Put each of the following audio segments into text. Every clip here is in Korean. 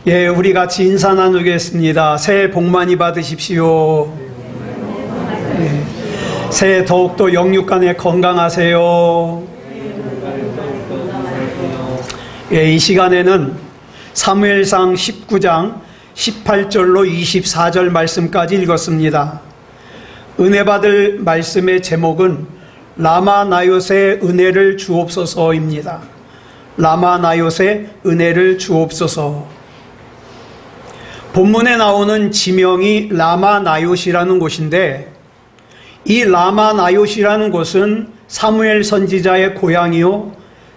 예, 우리 같이 인사 나누겠습니다. 새해 복 많이 받으십시오. 예, 새해 더욱더 영육간에 건강하세요. 예, 이 시간에는 사무엘상 19장 18절로 24절 말씀까지 읽었습니다. 은혜 받을 말씀의 제목은 라마 나요새 은혜를 주옵소서입니다. 라마 나요새 은혜를 주옵소서. 본문에 나오는 지명이 라마 나요시라는 곳인데, 이 라마 나요시라는 곳은 사무엘 선지자의 고향이요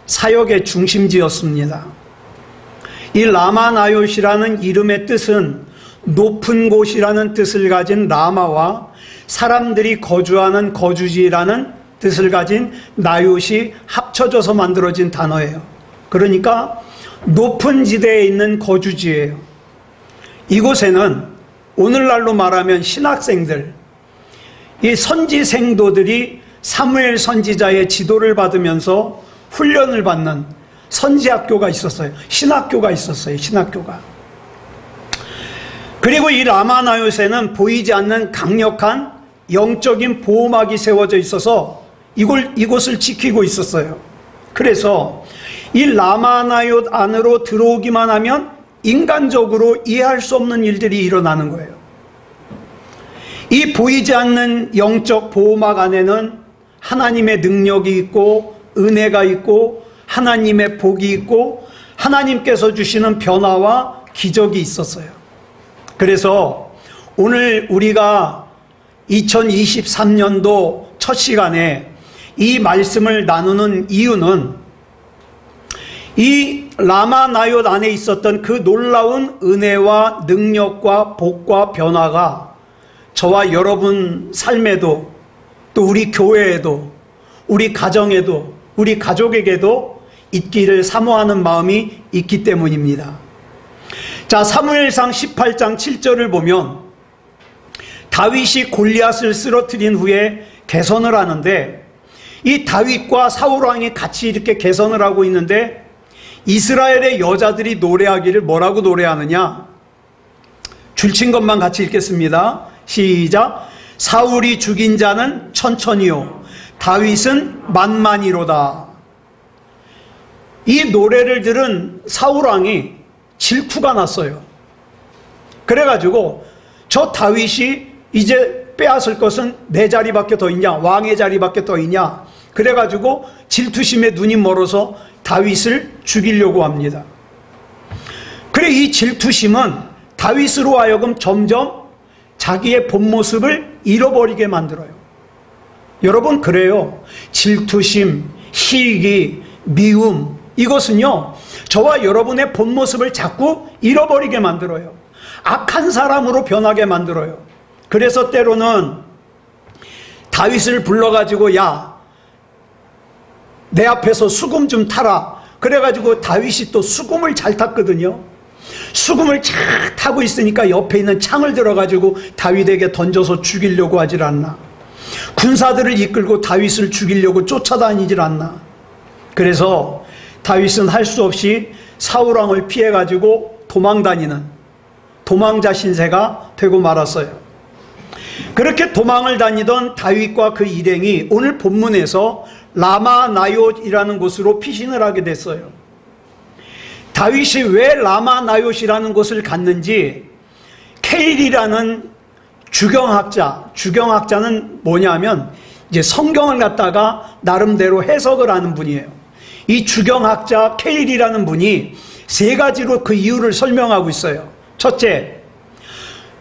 사역의 중심지였습니다. 이 라마 나요시라는 이름의 뜻은 높은 곳이라는 뜻을 가진 라마와 사람들이 거주하는 거주지라는 뜻을 가진 나요시 합쳐져서 만들어진 단어예요. 그러니까 높은 지대에 있는 거주지예요. 이곳에는 오늘날로 말하면 신학생들, 이 선지생도들이 사무엘 선지자의 지도를 받으면서 훈련을 받는 선지학교가 있었어요. 신학교가 있었어요. 신학교가. 그리고 이 라마 나요새는 보이지 않는 강력한 영적인 보호막이 세워져 있어서 이곳을 지키고 있었어요. 그래서 이 라마 나요 안으로 들어오기만 하면 인간적으로 이해할 수 없는 일들이 일어나는 거예요. 이 보이지 않는 영적 보호막 안에는 하나님의 능력이 있고 은혜가 있고 하나님의 복이 있고 하나님께서 주시는 변화와 기적이 있었어요. 그래서 오늘 우리가 2023년도 첫 시간에 이 말씀을 나누는 이유는 이 라마 나요 안에 있었던 그 놀라운 은혜와 능력과 복과 변화가 저와 여러분 삶에도, 또 우리 교회에도, 우리 가정에도, 우리 가족에게도 있기를 사모하는 마음이 있기 때문입니다. 자, 사무엘상 18장 7절을 보면 다윗이 골리앗을 쓰러뜨린 후에 개선을 하는데, 이 다윗과 사울 왕이 같이 이렇게 개선을 하고 있는데 이스라엘의 여자들이 노래하기를 뭐라고 노래하느냐? 줄친 것만 같이 읽겠습니다. 시작. 사울이 죽인 자는 천천히요 다윗은 만만히로다. 이 노래를 들은 사울 왕이 질투가 났어요. 그래가지고 저 다윗이 이제 빼앗을 것은 내 자리밖에 더 있냐? 왕의 자리밖에 더 있냐? 그래가지고 질투심에 눈이 멀어서 다윗을 죽이려고 합니다. 그래, 이 질투심은 다윗으로 하여금 점점 자기의 본 모습을 잃어버리게 만들어요. 여러분, 그래요. 질투심, 시기, 미움, 이것은요 저와 여러분의 본 모습을 자꾸 잃어버리게 만들어요. 악한 사람으로 변하게 만들어요. 그래서 때로는 다윗을 불러가지고 야, 내 앞에서 수금 좀 타라. 그래가지고 다윗이 또 수금을 잘 탔거든요. 수금을 잘 타고 있으니까 옆에 있는 창을 들어가지고 다윗에게 던져서 죽이려고 하질 않나. 군사들을 이끌고 다윗을 죽이려고 쫓아다니질 않나. 그래서 다윗은 할 수 없이 사울왕을 피해가지고 도망다니는 도망자 신세가 되고 말았어요. 그렇게 도망을 다니던 다윗과 그 일행이 오늘 본문에서 라마 나요이라는 곳으로 피신을 하게 됐어요. 다윗이 왜 라마 나요이라는 곳을 갔는지 케일이라는 주경학자는 뭐냐면 이제 성경을 갖다가 나름대로 해석을 하는 분이에요. 이 주경학자 케일이라는 분이 세 가지로 그 이유를 설명하고 있어요. 첫째,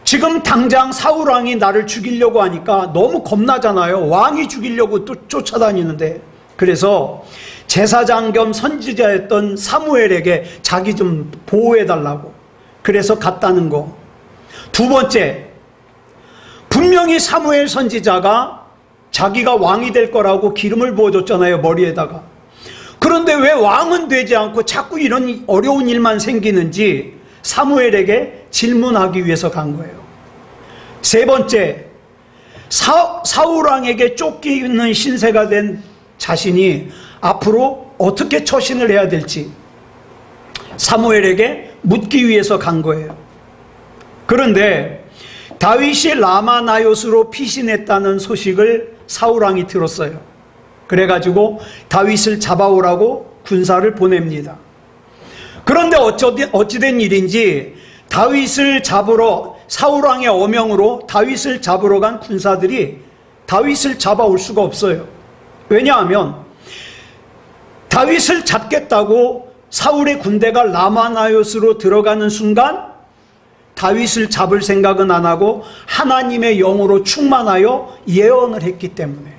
지금 당장 사울왕이 나를 죽이려고 하니까 너무 겁나잖아요. 왕이 죽이려고 또 쫓아다니는데. 그래서 제사장 겸 선지자였던 사무엘에게 자기 좀 보호해달라고. 그래서 갔다는 거. 두 번째, 분명히 사무엘 선지자가 자기가 왕이 될 거라고 기름을 부어줬잖아요, 머리에다가. 그런데 왜 왕은 되지 않고 자꾸 이런 어려운 일만 생기는지 사무엘에게 질문하기 위해서 간 거예요. 세 번째, 사울왕에게 쫓기는 신세가 된 자신이 앞으로 어떻게 처신을 해야 될지 사무엘에게 묻기 위해서 간 거예요. 그런데 다윗이 라마나요스로 피신했다는 소식을 사울왕이 들었어요. 그래가지고 다윗을 잡아오라고 군사를 보냅니다. 그런데 어찌된 일인지 다윗을 잡으러, 사울왕의 어명으로 다윗을 잡으러 간 군사들이 다윗을 잡아올 수가 없어요. 왜냐하면 다윗을 잡겠다고 사울의 군대가 라마나요스로 들어가는 순간 다윗을 잡을 생각은 안 하고 하나님의 영으로 충만하여 예언을 했기 때문에.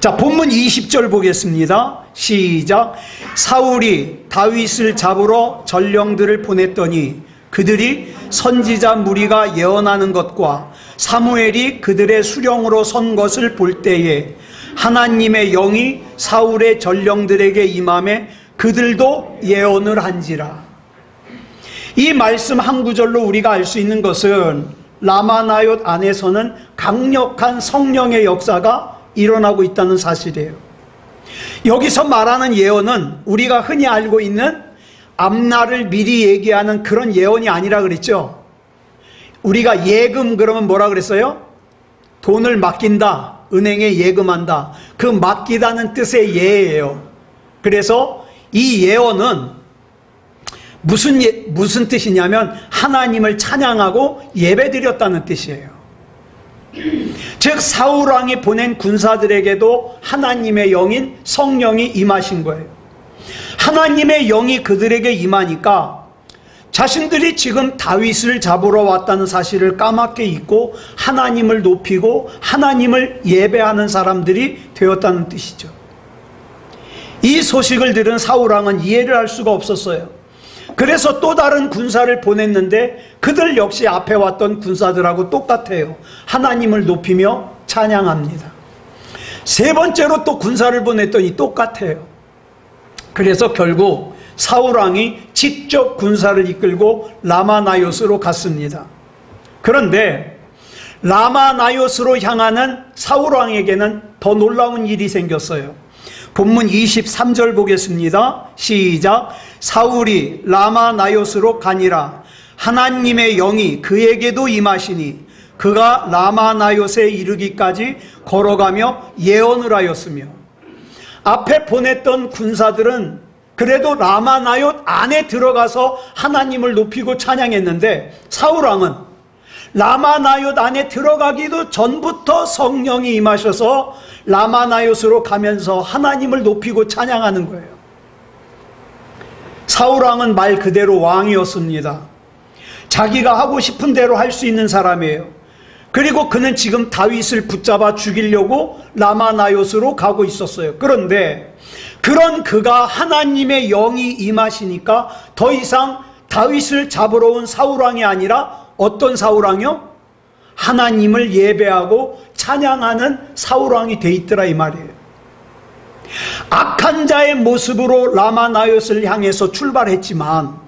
자, 본문 20절 보겠습니다. 시작. 사울이 다윗을 잡으러 전령들을 보냈더니 그들이 선지자 무리가 예언하는 것과 사무엘이 그들의 수령으로 선 것을 볼 때에 하나님의 영이 사울의 전령들에게 임함에 그들도 예언을 한지라. 이 말씀 한 구절로 우리가 알 수 있는 것은 라마나옳 안에서는 강력한 성령의 역사가 일어나고 있다는 사실이에요. 여기서 말하는 예언은 우리가 흔히 알고 있는 앞날을 미리 얘기하는 그런 예언이 아니라 그랬죠. 우리가 예금 그러면 뭐라 그랬어요? 돈을 맡긴다, 은행에 예금한다. 그 맡기다는 뜻의 예예요. 그래서 이 예언은 무슨 뜻이냐면 하나님을 찬양하고 예배드렸다는 뜻이에요. 즉 사울왕이 보낸 군사들에게도 하나님의 영인 성령이 임하신 거예요. 하나님의 영이 그들에게 임하니까 자신들이 지금 다윗을 잡으러 왔다는 사실을 까맣게 잊고 하나님을 높이고 하나님을 예배하는 사람들이 되었다는 뜻이죠. 이 소식을 들은 사울왕은 이해를 할 수가 없었어요. 그래서 또 다른 군사를 보냈는데 그들 역시 앞에 왔던 군사들하고 똑같아요. 하나님을 높이며 찬양합니다. 세 번째로 또 군사를 보냈더니 똑같아요. 그래서 결국 사울왕이 직접 군사를 이끌고 라마나요스로 갔습니다. 그런데 라마나요스로 향하는 사울왕에게는 더 놀라운 일이 생겼어요. 본문 23절 보겠습니다. 시작. 사울이 라마나요스로 가니라. 하나님의 영이 그에게도 임하시니 그가 라마나요스에 이르기까지 걸어가며 예언을 하였으며. 앞에 보냈던 군사들은 그래도 라마나옳 안에 들어가서 하나님을 높이고 찬양했는데 사울왕은 라마나옳 안에 들어가기도 전부터 성령이 임하셔서 라마나옳으로 가면서 하나님을 높이고 찬양하는 거예요. 사울왕은 말 그대로 왕이었습니다. 자기가 하고 싶은 대로 할 수 있는 사람이에요. 그리고 그는 지금 다윗을 붙잡아 죽이려고 라마나옳으로 가고 있었어요. 그런데 그런 그가 하나님의 영이 임하시니까 더 이상 다윗을 잡으러 온 사울왕이 아니라 어떤 사울왕이요? 하나님을 예배하고 찬양하는 사울왕이 돼 있더라 이 말이에요. 악한 자의 모습으로 라마나옳을 향해서 출발했지만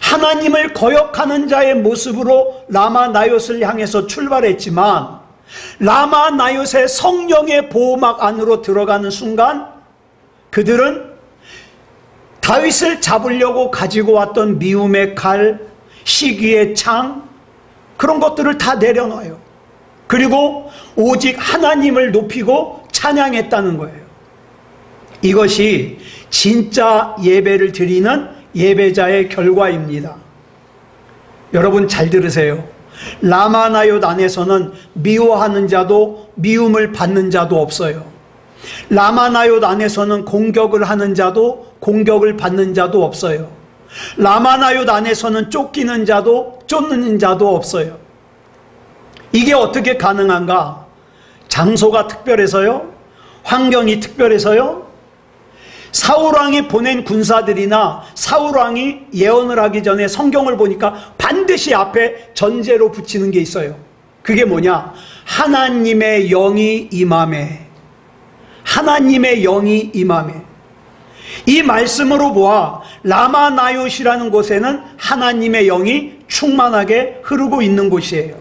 하나님을 거역하는 자의 모습으로 라마나옳을 향해서 출발했지만 라마나옳의 성령의 보호막 안으로 들어가는 순간 그들은 다윗을 잡으려고 가지고 왔던 미움의 칼, 시기의 창 그런 것들을 다 내려놔요. 그리고 오직 하나님을 높이고 찬양했다는 거예요. 이것이 진짜 예배를 드리는 예배자의 결과입니다. 여러분 잘 들으세요. 라마나옳 안에서는 미워하는 자도 미움을 받는 자도 없어요. 라마나옳 안에서는 공격을 하는 자도 공격을 받는 자도 없어요. 라마나옳 안에서는 쫓기는 자도 쫓는 자도 없어요. 이게 어떻게 가능한가? 장소가 특별해서요? 환경이 특별해서요? 사울왕이 보낸 군사들이나 사울왕이 예언을 하기 전에 성경을 보니까 반드시 앞에 전제로 붙이는 게 있어요. 그게 뭐냐? 하나님의 영이 임함에. 하나님의 영이 임함에. 이 말씀으로 보아 라마나옳이라는 곳에는 하나님의 영이 충만하게 흐르고 있는 곳이에요.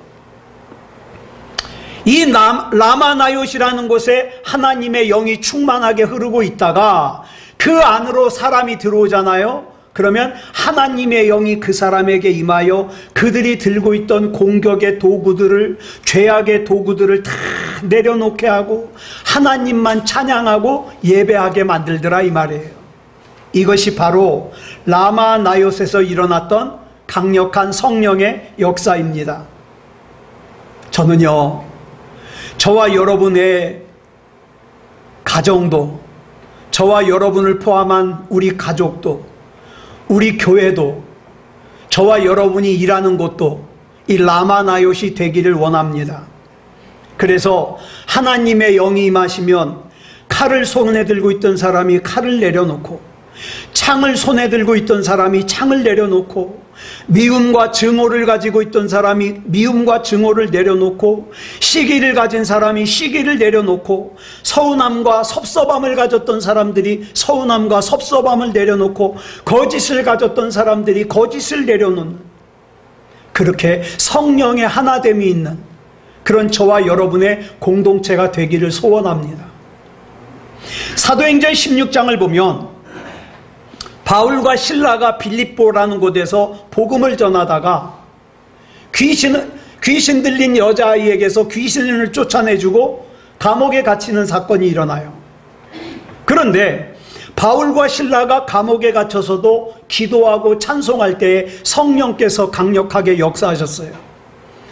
이 라마나옳이라는 곳에 하나님의 영이 충만하게 흐르고 있다가 그 안으로 사람이 들어오잖아요. 그러면 하나님의 영이 그 사람에게 임하여 그들이 들고 있던 공격의 도구들을, 죄악의 도구들을 다 내려놓게 하고 하나님만 찬양하고 예배하게 만들더라, 이 말이에요. 이것이 바로 라마 나요스에서 일어났던 강력한 성령의 역사입니다. 저는요, 저와 여러분의 가정도, 저와 여러분을 포함한 우리 가족도, 우리 교회도, 저와 여러분이 일하는 곳도 이 라마 나요시 되기를 원합니다. 그래서 하나님의 영이 임하시면 칼을 손에 들고 있던 사람이 칼을 내려놓고, 창을 손에 들고 있던 사람이 창을 내려놓고, 미움과 증오를 가지고 있던 사람이 미움과 증오를 내려놓고, 시기를 가진 사람이 시기를 내려놓고, 서운함과 섭섭함을 가졌던 사람들이 서운함과 섭섭함을 내려놓고, 거짓을 가졌던 사람들이 거짓을 내려놓는, 그렇게 성령의 하나됨이 있는 그런 저와 여러분의 공동체가 되기를 소원합니다. 사도행전 16장을 보면 바울과 실라가 빌립보라는 곳에서 복음을 전하다가 귀신 들린 여자아이에게서 귀신을 쫓아내주고 감옥에 갇히는 사건이 일어나요. 그런데 바울과 실라가 감옥에 갇혀서도 기도하고 찬송할 때에 성령께서 강력하게 역사하셨어요.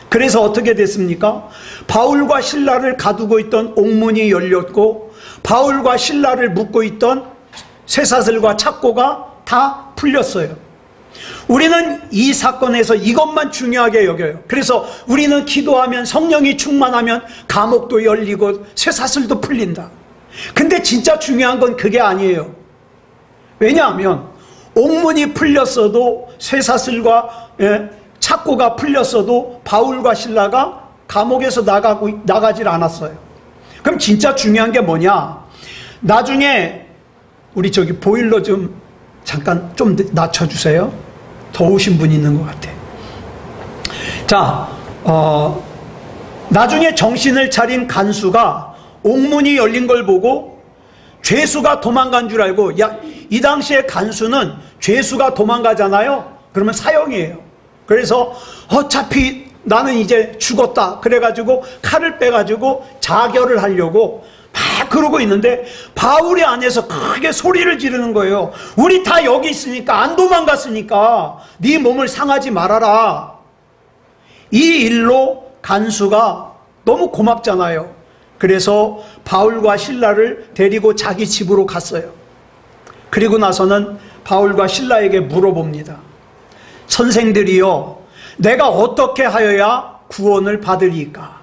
그래서 어떻게 됐습니까? 바울과 실라를 가두고 있던 옥문이 열렸고, 바울과 실라를 묶고 있던 쇠사슬과 착고가 다 풀렸어요. 우리는 이 사건에서 이것만 중요하게 여겨요. 그래서 우리는 기도하면, 성령이 충만하면 감옥도 열리고 쇠사슬도 풀린다. 근데 진짜 중요한 건 그게 아니에요. 왜냐하면 옥문이 풀렸어도, 쇠사슬과 착고가 풀렸어도 바울과 실라가 감옥에서 나가질 않았어요. 그럼 진짜 중요한 게 뭐냐? 나중에 우리 저기 보일러 좀 잠깐 좀 낮춰주세요. 더우신 분이 있는 것 같아. 자, 나중에 정신을 차린 간수가 옥문이 열린 걸 보고 죄수가 도망간 줄 알고, 야, 이 당시에 간수는 죄수가 도망가잖아요. 그러면 사형이에요. 그래서 어차피 나는 이제 죽었다. 그래가지고 칼을 빼가지고 자결을 하려고 막 그러고 있는데 바울이 안에서 크게 소리를 지르는 거예요. 우리 다 여기 있으니까, 안 도망갔으니까 네 몸을 상하지 말아라. 이 일로 간수가 너무 고맙잖아요. 그래서 바울과 실라를 데리고 자기 집으로 갔어요. 그리고 나서는 바울과 실라에게 물어봅니다. 선생들이여, 내가 어떻게 하여야 구원을 받으리까?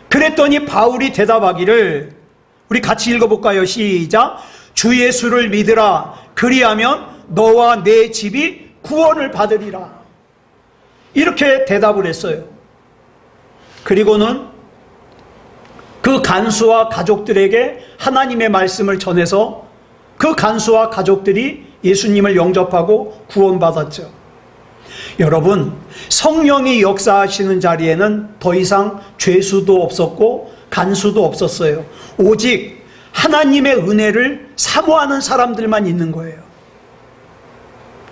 그랬더니 바울이 대답하기를, 우리 같이 읽어볼까요? 시작. 주 예수를 믿으라. 그리하면 너와 내 집이 구원을 받으리라. 이렇게 대답을 했어요. 그리고는 그 간수와 가족들에게 하나님의 말씀을 전해서 그 간수와 가족들이 예수님을 영접하고 구원받았죠. 여러분, 성령이 역사하시는 자리에는 더 이상 죄수도 없었고 간수도 없었어요. 오직 하나님의 은혜를 사모하는 사람들만 있는 거예요.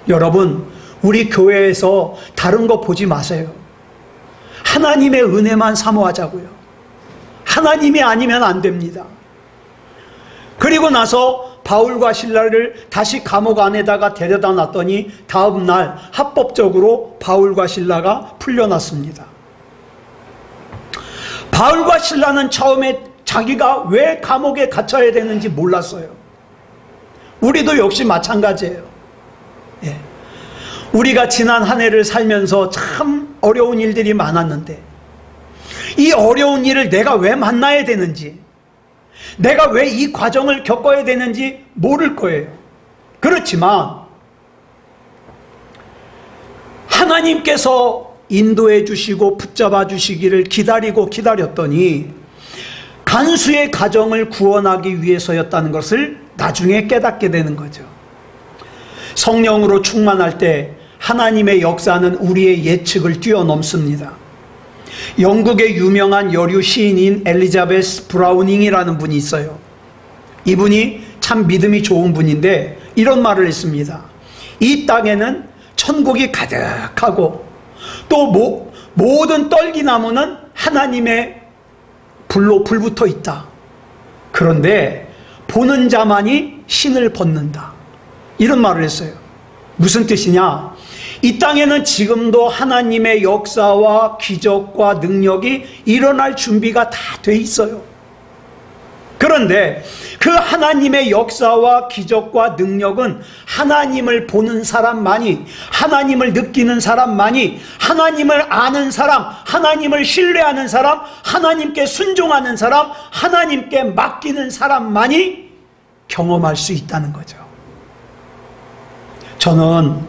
여러분, 우리 교회에서 다른 거 보지 마세요. 하나님의 은혜만 사모하자고요. 하나님이 아니면 안 됩니다. 그리고 나서 바울과 실라를 다시 감옥 안에다가 데려다 놨더니 다음 날 합법적으로 바울과 실라가 풀려났습니다. 바울과 실라는 처음에 자기가 왜 감옥에 갇혀야 되는지 몰랐어요. 우리도 역시 마찬가지예요. 예. 우리가 지난 한 해를 살면서 참 어려운 일들이 많았는데, 이 어려운 일을 내가 왜 만나야 되는지, 내가 왜 이 과정을 겪어야 되는지 모를 거예요. 그렇지만 하나님께서 인도해 주시고 붙잡아 주시기를 기다렸더니 간수의 가정을 구원하기 위해서였다는 것을 나중에 깨닫게 되는 거죠. 성령으로 충만할 때 하나님의 역사는 우리의 예측을 뛰어넘습니다. 영국의 유명한 여류 시인인 엘리자베스 브라우닝이라는 분이 있어요. 이분이 참 믿음이 좋은 분인데 이런 말을 했습니다. 이 땅에는 천국이 가득하고 또 모든 떨기나무는 하나님의 불로 불붙어 있다. 그런데 보는 자만이 신을 벗는다. 이런 말을 했어요. 무슨 뜻이냐? 이 땅에는 지금도 하나님의 역사와 기적과 능력이 일어날 준비가 다 돼 있어요. 그런데 그 하나님의 역사와 기적과 능력은 하나님을 보는 사람만이, 하나님을 느끼는 사람만이, 하나님을 아는 사람, 하나님을 신뢰하는 사람, 하나님께 순종하는 사람, 하나님께 맡기는 사람만이 경험할 수 있다는 거죠. 저는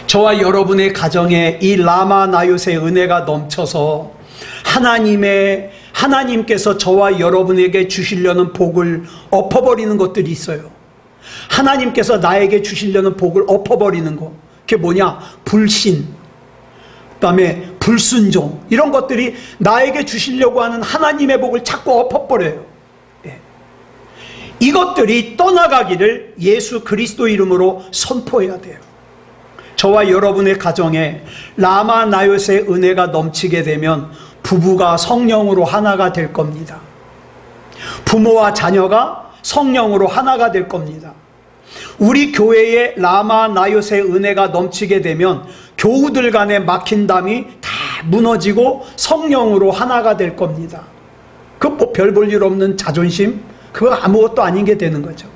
저와 여러분의 가정에 이 라마 나요트의 은혜가 넘쳐서 하나님께서 저와 여러분에게 주시려는 복을 엎어버리는 것들이 있어요. 하나님께서 나에게 주시려는 복을 엎어버리는 것. 그게 뭐냐? 불신, 그다음에 불순종, 이런 것들이 나에게 주시려고 하는 하나님의 복을 자꾸 엎어버려요. 이것들이 떠나가기를 예수 그리스도 이름으로 선포해야 돼요. 저와 여러분의 가정에 라마 나요트의 은혜가 넘치게 되면 부부가 성령으로 하나가 될 겁니다. 부모와 자녀가 성령으로 하나가 될 겁니다. 우리 교회에 라마 나요트의 은혜가 넘치게 되면 교우들 간의 막힌 담이 다 무너지고 성령으로 하나가 될 겁니다. 그 뭐 별 볼 일 없는 자존심, 그거 아무것도 아닌 게 되는 거죠.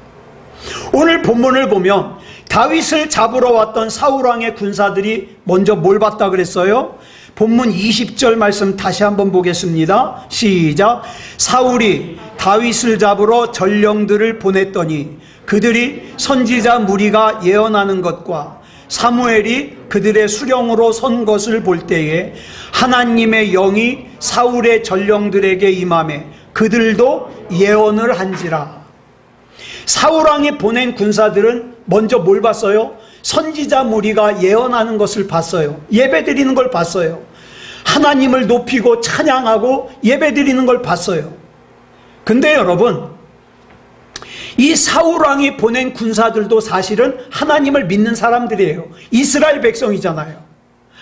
오늘 본문을 보면 다윗을 잡으러 왔던 사울왕의 군사들이 먼저 뭘 봤다 그랬어요? 본문 20절 말씀 다시 한번 보겠습니다. 시작. 사울이 다윗을 잡으러 전령들을 보냈더니 그들이 선지자 무리가 예언하는 것과 사무엘이 그들의 수령으로 선 것을 볼 때에 하나님의 영이 사울의 전령들에게 임하매 그들도 예언을 한지라. 사울왕이 보낸 군사들은 먼저 뭘 봤어요? 선지자 무리가 예언하는 것을 봤어요. 예배드리는 걸 봤어요. 하나님을 높이고 찬양하고 예배드리는 걸 봤어요. 근데 여러분, 이 사울왕이 보낸 군사들도 사실은 하나님을 믿는 사람들이에요. 이스라엘 백성이잖아요.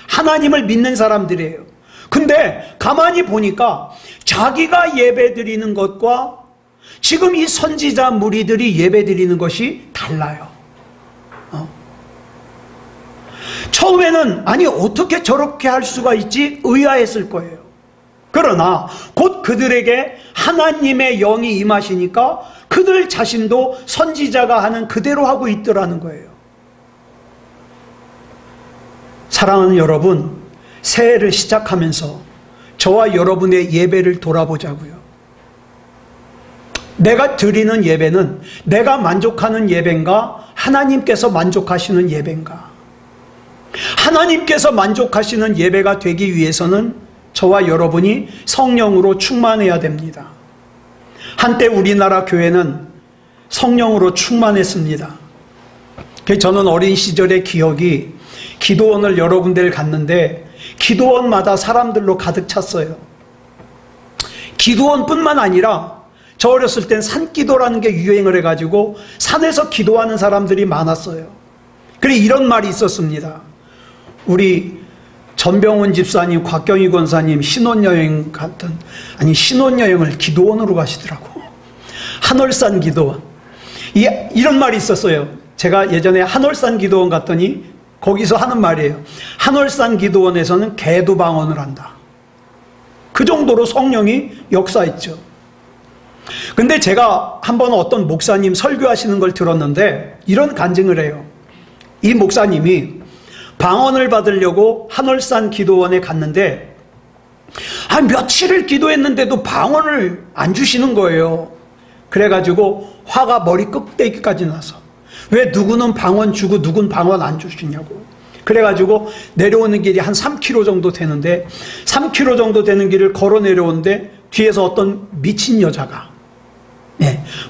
하나님을 믿는 사람들이에요. 근데 가만히 보니까 자기가 예배드리는 것과 지금 이 선지자 무리들이 예배드리는 것이 달라요. 처음에는 아니 어떻게 저렇게 할 수가 있지 의아했을 거예요. 그러나 곧 그들에게 하나님의 영이 임하시니까 그들 자신도 선지자가 하는 그대로 하고 있더라는 거예요. 사랑하는 여러분, 새해를 시작하면서 저와 여러분의 예배를 돌아보자고요. 내가 드리는 예배는 내가 만족하는 예배인가? 하나님께서 만족하시는 예배인가? 하나님께서 만족하시는 예배가 되기 위해서는 저와 여러분이 성령으로 충만해야 됩니다. 한때 우리나라 교회는 성령으로 충만했습니다. 저는 어린 시절의 기억이 기도원을 여러 군데를 갔는데 기도원마다 사람들로 가득 찼어요. 기도원뿐만 아니라 저 어렸을 땐 산기도라는 게 유행을 해가지고 산에서 기도하는 사람들이 많았어요. 그래 이런 말이 있었습니다. 우리 전병훈 집사님, 곽경희 권사님 신혼여행 갔던, 아니 신혼여행을 기도원으로 가시더라고. 한월산 기도원. 이런 말이 있었어요. 제가 예전에 한월산 기도원 갔더니 거기서 하는 말이에요. 한월산 기도원에서는 개도방언을 한다. 그 정도로 성령이 역사했죠. 근데 제가 한번 어떤 목사님 설교하시는 걸 들었는데 이런 간증을 해요. 이 목사님이 방언을 받으려고 한월산 기도원에 갔는데 며칠을 기도했는데도 방언을 안 주시는 거예요. 그래가지고 화가 머리 끝대기까지 나서 왜 누구는 방언 주고 누군 방언 안 주시냐고. 그래가지고 내려오는 길이 한 3km 정도 되는데 3km 정도 되는 길을 걸어 내려오는데 뒤에서 어떤 미친 여자가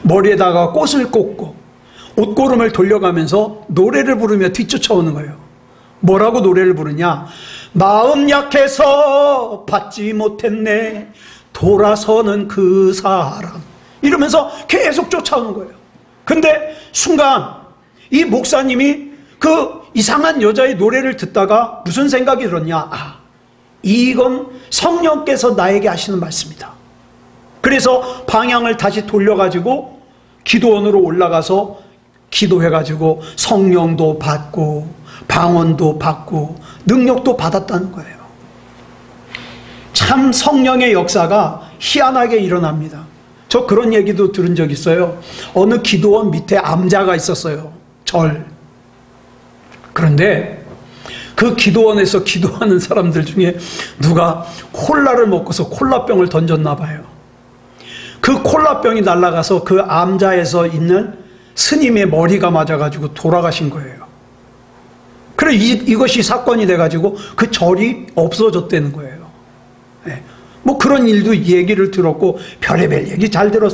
머리에다가 꽃을 꽂고 옷고름을 돌려가면서 노래를 부르며 뒤쫓아오는 거예요. 뭐라고 노래를 부르냐? 마음 약해서 받지 못했네 돌아서는 그 사람, 이러면서 계속 쫓아오는 거예요. 근데 순간 이 목사님이 그 이상한 여자의 노래를 듣다가 무슨 생각이 들었냐? 이건 성령께서 나에게 하시는 말씀이다. 그래서 방향을 다시 돌려가지고 기도원으로 올라가서 기도해가지고 성령도 받고 방언도 받고 능력도 받았다는 거예요. 참 성령의 역사가 희한하게 일어납니다. 저 그런 얘기도 들은 적 있어요. 어느 기도원 밑에 암자가 있었어요. 그런데 그 기도원에서 기도하는 사람들 중에 누가 콜라를 먹고서 콜라병을 던졌나 봐요. 그 콜라병이 날아가서 그 암자에서 있는 스님의 머리가 맞아가지고 돌아가신 거예요. 그래 이것이 사건이 돼가지고 그 절이 없어졌다는 거예요. 네. 뭐 그런 일도 얘기를 들었고 별의별 얘기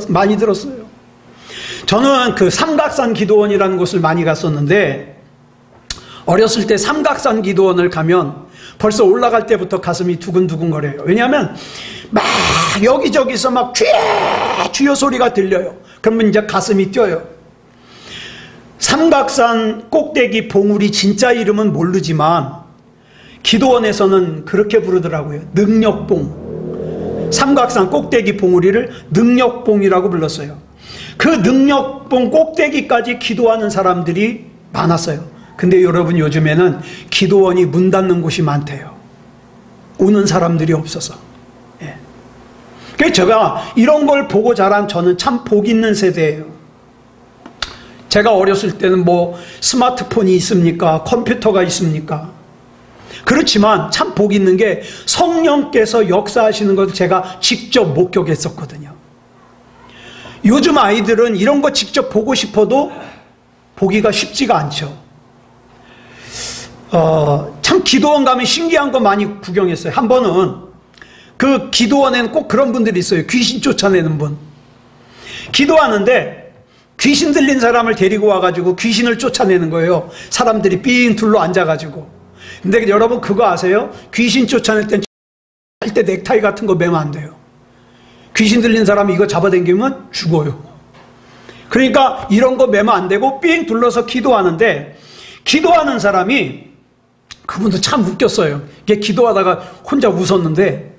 많이 들었어요. 저는 그 삼각산 기도원이라는 곳을 많이 갔었는데 어렸을 때 삼각산 기도원을 가면 벌써 올라갈 때부터 가슴이 두근두근거려요. 왜냐하면 막 여기저기서 막 주여 소리가 들려요. 그러면 이제 가슴이 뛰어요. 삼각산 꼭대기 봉우리 진짜 이름은 모르지만 기도원에서는 그렇게 부르더라고요. 능력봉. 삼각산 꼭대기 봉우리를 능력봉이라고 불렀어요. 그 능력봉 꼭대기까지 기도하는 사람들이 많았어요. 근데 여러분 요즘에는 기도원이 문 닫는 곳이 많대요. 오는 사람들이 없어서. 예. 그래서 제가 이런 걸 보고 자란 저는 참 복 있는 세대예요. 제가 어렸을 때는 뭐 스마트폰이 있습니까? 컴퓨터가 있습니까? 그렇지만 참 복 있는 게 성령께서 역사하시는 것을 제가 직접 목격했었거든요. 요즘 아이들은 이런 거 직접 보고 싶어도 보기가 쉽지가 않죠. 참 기도원 가면 신기한 거 많이 구경했어요. 한 번은 그 기도원에는 꼭 그런 분들이 있어요. 귀신 쫓아내는 분. 기도하는데 귀신 들린 사람을 데리고 와가지고 귀신을 쫓아내는 거예요. 사람들이 삥 둘러 앉아가지고. 근데 여러분 그거 아세요? 귀신 쫓아낼 땐 절대 넥타이 같은 거 매면 안 돼요. 귀신 들린 사람이 이거 잡아당기면 죽어요. 그러니까 이런 거 매면 안 되고 삥 둘러서 기도하는데 기도하는 사람이 그분도 참 웃겼어요. 이게 기도하다가 혼자 웃었는데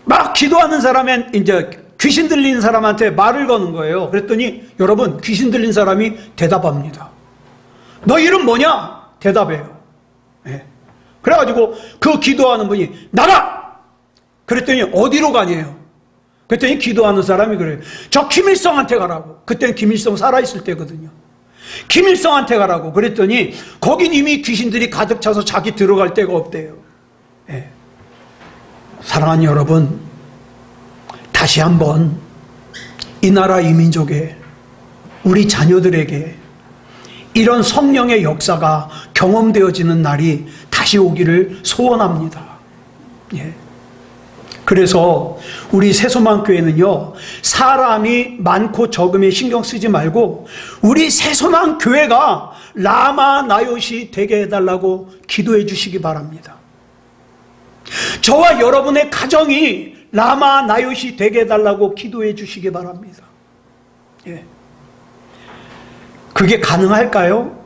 막 기도하는 사람은 이제 귀신 들린 사람한테 말을 거는 거예요. 그랬더니 여러분 귀신 들린 사람이 대답합니다. 너 이름 뭐냐? 대답해요. 네. 그래가지고 그 기도하는 분이 나가! 그랬더니 어디로 가냐요? 그랬더니 기도하는 사람이 그래요. 저 김일성한테 가라고. 그때는 김일성 살아있을 때거든요. 김일성한테 가라고. 그랬더니 거긴 이미 귀신들이 가득 차서 자기 들어갈 데가 없대요. 네. 사랑하는 여러분, 다시 한번 이 나라 이 민족에 우리 자녀들에게 이런 성령의 역사가 경험되어지는 날이 다시 오기를 소원합니다. 예. 그래서 우리 새소망교회는요, 사람이 많고 적음에 신경 쓰지 말고 우리 새소망교회가 라마 나요시 되게 해달라고 기도해 주시기 바랍니다. 저와 여러분의 가정이 라마 나요시 되게 해달라고 기도해 주시기 바랍니다. 예. 그게 가능할까요?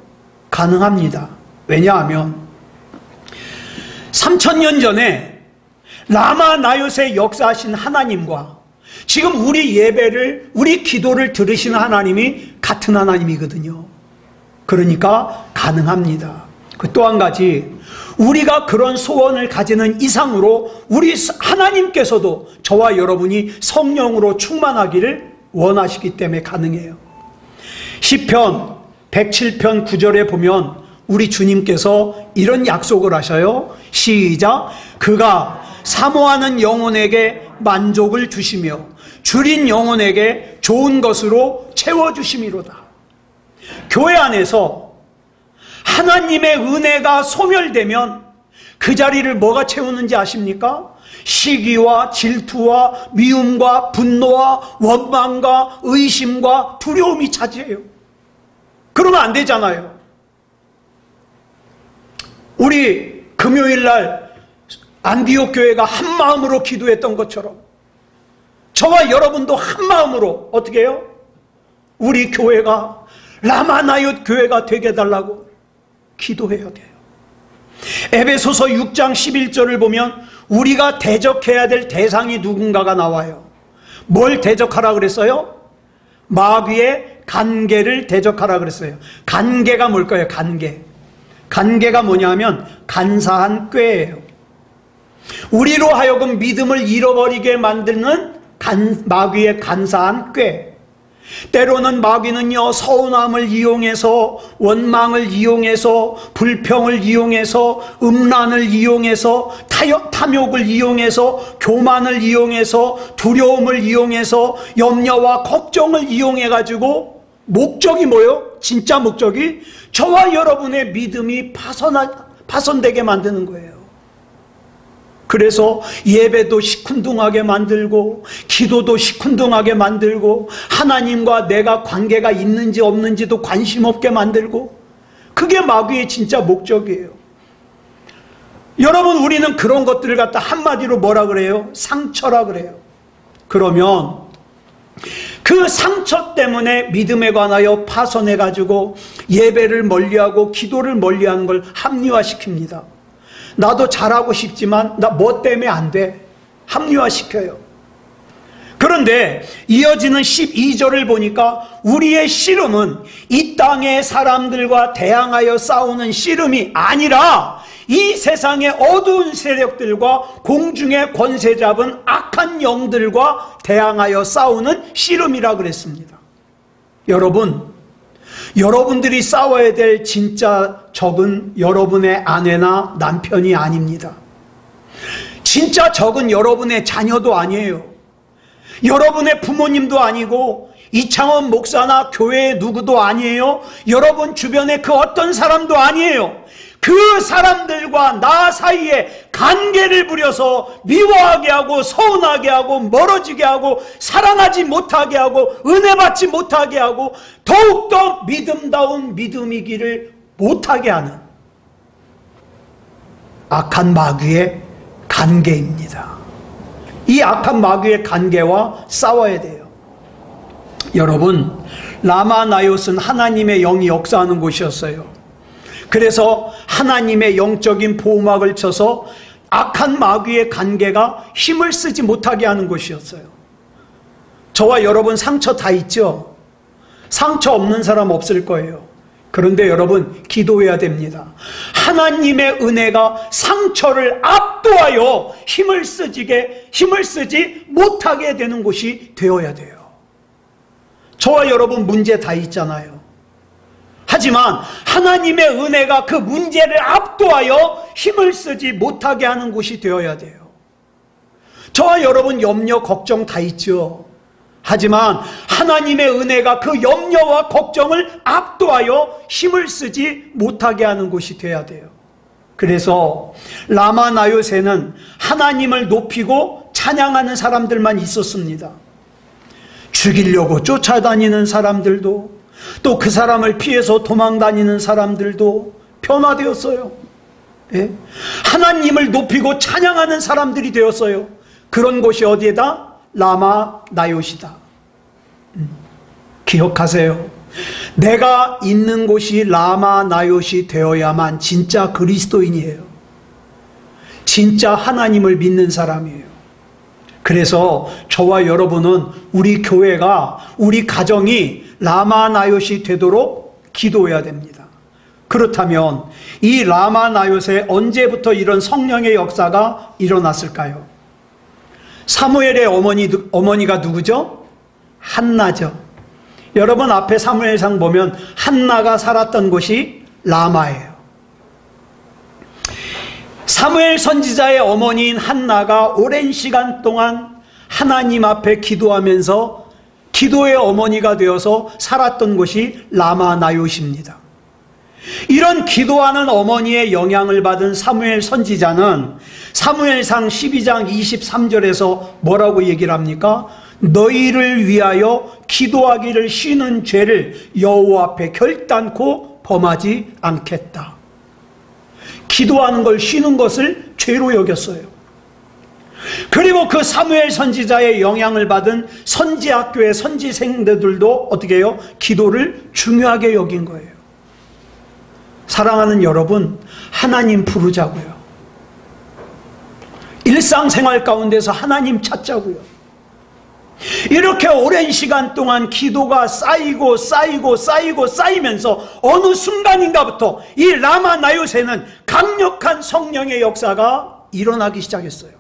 가능합니다. 왜냐하면 3000년 전에 라마 나요시에 역사하신 하나님과 지금 우리 예배를, 우리 기도를 들으시는 하나님이 같은 하나님이거든요. 그러니까 가능합니다. 그 또 한 가지, 우리가 그런 소원을 가지는 이상으로 우리 하나님께서도 저와 여러분이 성령으로 충만하기를 원하시기 때문에 가능해요. 시편 107편 9절에 보면 우리 주님께서 이런 약속을 하셔요. 시작. 그가 사모하는 영혼에게 만족을 주시며 줄인 영혼에게 좋은 것으로 채워주심이로다. 교회 안에서 하나님의 은혜가 소멸되면 그 자리를 뭐가 채우는지 아십니까? 시기와 질투와 미움과 분노와 원망과 의심과 두려움이 차지해요. 그러면 안 되잖아요. 우리 금요일날 안디옥 교회가 한 마음으로 기도했던 것처럼 저와 여러분도 한 마음으로 어떻게 해요? 우리 교회가 라마나얏 교회가 되게 해달라고 기도해야 돼요. 에베소서 6장 11절을 보면 우리가 대적해야 될 대상이 누군가가 나와요. 뭘 대적하라 그랬어요? 마귀의 간계를 대적하라 그랬어요. 간계가 뭘까요? 간계가 뭐냐면 간사한 꾀예요. 우리로 하여금 믿음을 잃어버리게 만드는 마귀의 간사한 꾀. 때로는 마귀는요, 서운함을 이용해서, 원망을 이용해서, 불평을 이용해서, 음란을 이용해서, 탐욕을 이용해서, 교만을 이용해서, 두려움을 이용해서, 염려와 걱정을 이용해가지고 목적이 뭐예요? 진짜 목적이 저와 여러분의 믿음이 파손되게 만드는 거예요. 그래서 예배도 시큰둥하게 만들고 기도도 시큰둥하게 만들고 하나님과 내가 관계가 있는지 없는지도 관심 없게 만들고, 그게 마귀의 진짜 목적이에요. 여러분, 우리는 그런 것들을 갖다 한마디로 뭐라 그래요? 상처라 그래요. 그러면 그 상처 때문에 믿음에 관하여 파손해가지고 예배를 멀리하고 기도를 멀리하는 걸 합리화시킵니다. 나도 잘하고 싶지만 나 뭐 때문에 안 돼? 합리화시켜요. 그런데 이어지는 12절을 보니까 우리의 씨름은 이 땅의 사람들과 대항하여 싸우는 씨름이 아니라 이 세상의 어두운 세력들과 공중의 권세 잡은 악한 영들과 대항하여 싸우는 씨름이라 그랬습니다. 여러분들이 싸워야 될 진짜 적은 여러분의 아내나 남편이 아닙니다. 진짜 적은 여러분의 자녀도 아니에요. 여러분의 부모님도 아니고 이창원 목사나 교회의 누구도 아니에요. 여러분 주변의 그 어떤 사람도 아니에요. 그 사람들과 나 사이에 관계를 부려서 미워하게 하고 서운하게 하고 멀어지게 하고 사랑하지 못하게 하고 은혜 받지 못하게 하고 더욱더 믿음다운 믿음이기를 못하게 하는 악한 마귀의 관계입니다. 이 악한 마귀의 관계와 싸워야 돼요. 여러분, 라마나요스는 하나님의 영이 역사하는 곳이었어요. 그래서 하나님의 영적인 보호막을 쳐서 악한 마귀의 관계가 힘을 쓰지 못하게 하는 곳이었어요. 저와 여러분 상처 다 있죠? 상처 없는 사람 없을 거예요. 그런데 여러분 기도해야 됩니다. 하나님의 은혜가 상처를 압도하여 힘을 쓰지 못하게 되는 곳이 되어야 돼요. 저와 여러분 문제 다 있잖아요. 하지만 하나님의 은혜가 그 문제를 압도하여 힘을 쓰지 못하게 하는 곳이 되어야 돼요. 저와 여러분 염려, 걱정 다 있죠. 하지만 하나님의 은혜가 그 염려와 걱정을 압도하여 힘을 쓰지 못하게 하는 곳이 되어야 돼요. 그래서 라마나요세는 하나님을 높이고 찬양하는 사람들만 있었습니다. 죽이려고 쫓아다니는 사람들도, 또 그 사람을 피해서 도망다니는 사람들도 변화되었어요. 예? 하나님을 높이고 찬양하는 사람들이 되었어요. 그런 곳이 어디에다? 라마나요시다. 기억하세요. 내가 있는 곳이 라마나요시 되어야만 진짜 그리스도인이에요. 진짜 하나님을 믿는 사람이에요. 그래서 저와 여러분은 우리 교회가, 우리 가정이 라마나요시 되도록 기도해야 됩니다. 그렇다면 이 라마나요시에 언제부터 이런 성령의 역사가 일어났을까요? 사무엘의 어머니가 누구죠? 한나죠. 여러분 앞에 사무엘상 보면 한나가 살았던 곳이 라마예요. 사무엘 선지자의 어머니인 한나가 오랜 시간 동안 하나님 앞에 기도하면서 기도의 어머니가 되어서 살았던 곳이 라마나요시입니다. 이런 기도하는 어머니의 영향을 받은 사무엘 선지자는 사무엘상 12장 23절에서 뭐라고 얘기를 합니까? 너희를 위하여 기도하기를 쉬는 죄를 여호와 앞에 결단코 범하지 않겠다. 기도하는 걸 쉬는 것을 죄로 여겼어요. 그리고 그 사무엘 선지자의 영향을 받은 선지학교의 선지생들도 어떻게 해요? 기도를 중요하게 여긴 거예요. 사랑하는 여러분, 하나님 부르자고요. 일상생활 가운데서 하나님 찾자고요. 이렇게 오랜 시간 동안 기도가 쌓이고 쌓이면서 어느 순간인가부터 이 라마 나요새는 강력한 성령의 역사가 일어나기 시작했어요.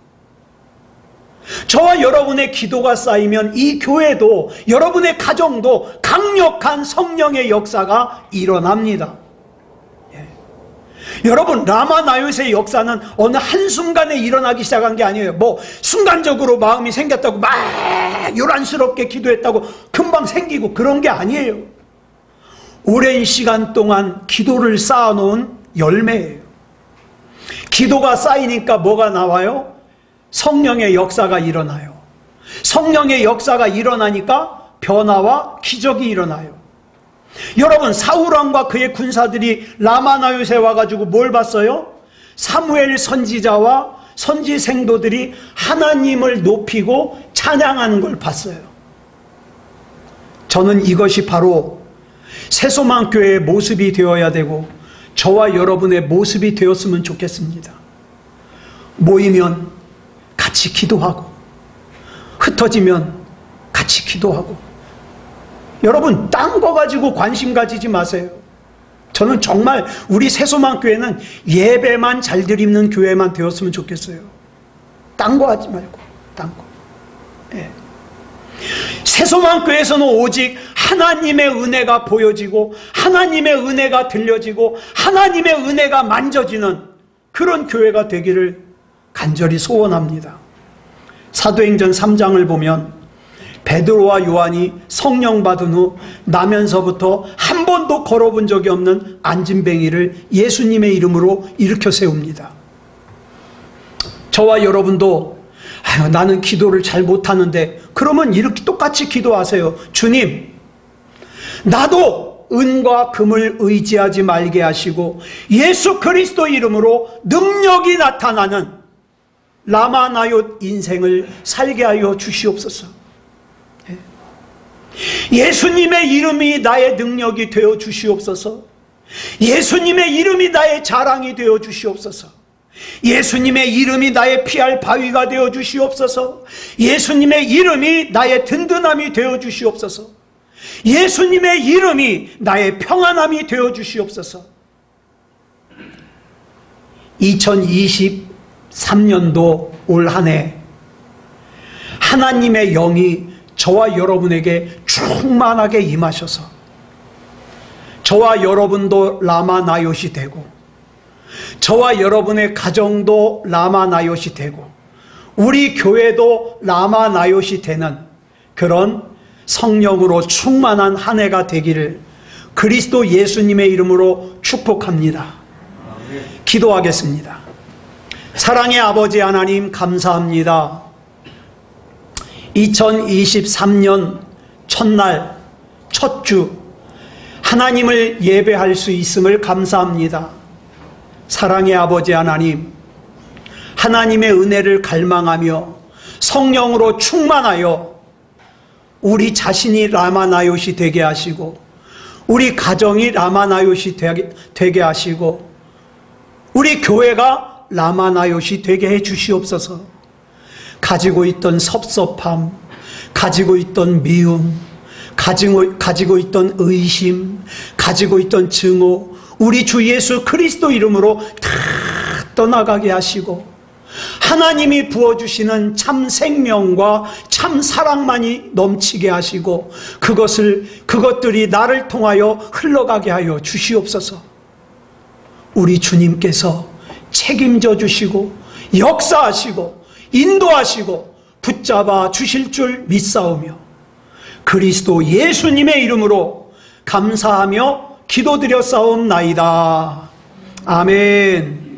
저와 여러분의 기도가 쌓이면 이 교회도, 여러분의 가정도 강력한 성령의 역사가 일어납니다. 여러분, 라마 나요새의 역사는 어느 한순간에 일어나기 시작한 게 아니에요. 순간적으로 마음이 생겼다고 막 요란스럽게 기도했다고 금방 생기고 그런 게 아니에요. 오랜 시간 동안 기도를 쌓아놓은 열매예요. 기도가 쌓이니까 뭐가 나와요? 성령의 역사가 일어나요. 성령의 역사가 일어나니까 변화와 기적이 일어나요. 여러분, 사울왕과 그의 군사들이 라마 나요새 와가지고 뭘 봤어요? 사무엘 선지자와 선지 생도들이 하나님을 높이고 찬양하는 걸 봤어요. 저는 이것이 바로 새소망교회의 모습이 되어야 되고 저와 여러분의 모습이 되었으면 좋겠습니다. 모이면 같이 기도하고, 흩어지면 같이 기도하고. 여러분, 딴 거 가지고 관심 가지지 마세요. 저는 정말 우리 새소망교회는 예배만 잘 드리는 교회만 되었으면 좋겠어요. 딴 거 하지 말고, 딴 거. 예. 새소망교회에서는 오직 하나님의 은혜가 보여지고 하나님의 은혜가 들려지고 하나님의 은혜가 만져지는 그런 교회가 되기를 간절히 소원합니다. 사도행전 3장을 보면 베드로와 요한이 성령 받은 후 나면서부터 한 번도 걸어본 적이 없는 안진뱅이를 예수님의 이름으로 일으켜 세웁니다. 저와 여러분도 나는 기도를 잘 못하는데, 그러면 이렇게 똑같이 기도하세요. 주님, 나도 은과 금을 의지하지 말게 하시고 예수 그리스도 이름으로 능력이 나타나는 라마나요 인생을 살게 하여 주시옵소서. 예수님의 이름이 나의 능력이 되어 주시옵소서. 예수님의 이름이 나의 자랑이 되어 주시옵소서. 예수님의 이름이 나의 피할 바위가 되어 주시옵소서. 예수님의 이름이 나의 든든함이 되어 주시옵소서. 예수님의 이름이 나의 평안함이 되어 주시옵소서. 2023년도 올 한 해 하나님의 영이 저와 여러분에게 충만하게 임하셔서 저와 여러분도 라마나요시 되고, 저와 여러분의 가정도 라마나요시 되고, 우리 교회도 라마나요시 되는 그런 성령으로 충만한 한 해가 되기를 그리스도 예수님의 이름으로 축복합니다. 기도하겠습니다. 사랑의 아버지 하나님, 감사합니다. 2023년 첫날, 첫 주 하나님을 예배할 수 있음을 감사합니다. 사랑의 아버지 하나님, 하나님의 은혜를 갈망하며 성령으로 충만하여 우리 자신이 라마나요시 되게 하시고, 우리 가정이 라마나요시 되게 하시고, 우리 교회가 라마나요시 되게 해 주시옵소서. 가지고 있던 섭섭함, 가지고 있던 미움, 가지고 있던 의심, 가지고 있던 증오, 우리 주 예수 그리스도 이름으로 다 떠나가게 하시고, 하나님이 부어주시는 참 생명과 참 사랑만이 넘치게 하시고, 그것들이 나를 통하여 흘러가게 하여 주시옵소서. 우리 주님께서 책임져 주시고 역사하시고 인도하시고 붙잡아 주실 줄 믿사오며 그리스도 예수님의 이름으로 감사하며 기도드렸사옵나이다. 아멘.